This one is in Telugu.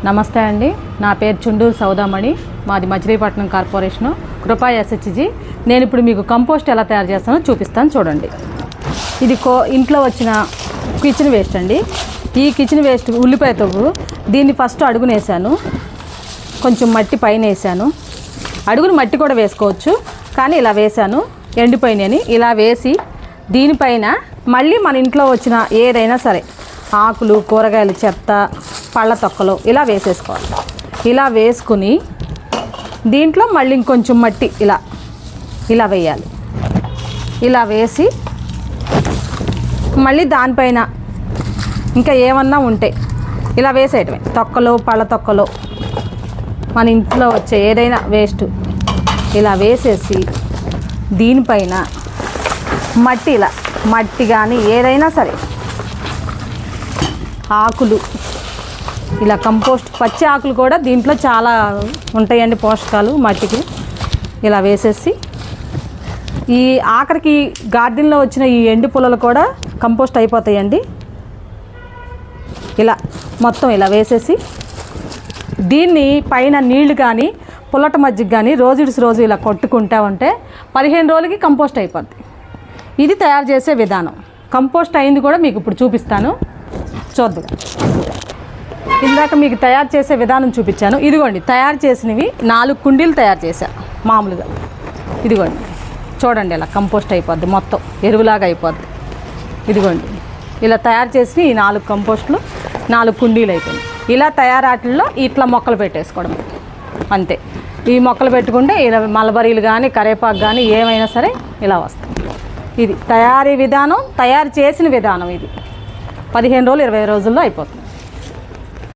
నమస్తే అండి, నా పేరు చుండూరు సౌదామణి, మాది మచిలీపట్నం కార్పొరేషను, కృపా ఎస్హెచ్జి. నేను ఇప్పుడు మీకు కంపోస్ట్ ఎలా తయారు చేస్తానో చూపిస్తాను, చూడండి. ఇది ఇంట్లో వచ్చిన కిచెన్ వేస్ట్ అండి. ఈ కిచెన్ వేస్ట్ ఉల్లిపాయ తొవ్వు, దీన్ని ఫస్ట్ అడుగున వేసాను, కొంచెం మట్టి పైన వేసాను. అడుగును మట్టి కూడా వేసుకోవచ్చు, కానీ ఇలా వేసాను. ఎండిపోయినని ఇలా వేసి దీనిపైన మళ్ళీ మన ఇంట్లో వచ్చిన ఏదైనా సరే ఆకులు, కూరగాయలు, చెత్త, పళ్ళ తొక్కలు ఇలా వేసేసుకోవాలి. ఇలా వేసుకుని దీంట్లో మళ్ళీ ఇంకొంచెం మట్టి ఇలా వేయాలి. ఇలా వేసి మళ్ళీ దానిపైన ఇంకా ఏమన్నా ఉంటే ఇలా వేసేయటమే. తొక్కలు, పళ్ళ తొక్కలు, మన ఇంట్లో వచ్చే ఏదైనా వేస్ట్ ఇలా వేసేసి దీనిపైన మట్టి కానీ ఏదైనా సరే ఆకులు, ఇలా కంపోస్ట్ పచ్చి ఆకులు కూడా దీంట్లో చాలా ఉంటాయండి పోషకాలు మట్టికి. ఇలా వేసేసి ఈ ఆఖరికి గార్డెన్లో వచ్చిన ఈ ఎండు పుల్లలు కూడా కంపోస్ట్ అయిపోతాయండి. ఇలా మొత్తం ఇలా వేసేసి దీన్ని పైన నీళ్లు కానీ పుల్లట మజ్జిగ కానీ రోజు ఇలా కొట్టుకుంటా ఉంటే 15 రోజులకి కంపోస్ట్ అయిపోద్ది. ఇది తయారు చేసే విధానం. కంపోస్ట్ అయింది కూడా మీకు ఇప్పుడు చూపిస్తాను, చూద్దాం. ఇందాక మీకు తయారు చేసే విధానం చూపించాను. ఇదిగోండి తయారు చేసినవి 4 కుండీలు తయారు చేశా మామూలుగా. ఇదిగోండి చూడండి, ఇలా కంపోస్ట్ అయిపోద్ది, మొత్తం ఎరువులాగా అయిపోద్ది. ఇదిగోండి ఇలా తయారు చేసి ఈ 4 కంపోస్టులు 4 కుండీలు అయిపోయింది. ఇలా తయారాటల్లో ఇట్లా మొక్కలు పెట్టేసుకోవడం అంతే. ఈ మొక్కలు పెట్టుకుంటే ఇలా మలబరీలు కానీ కరేపాకు కానీ ఏమైనా సరే ఇలా వస్తాయి. ఇది తయారీ విధానం, తయారు చేసిన విధానం. ఇది 15 రోజులు 20 రోజుల్లో అయిపోతుంది.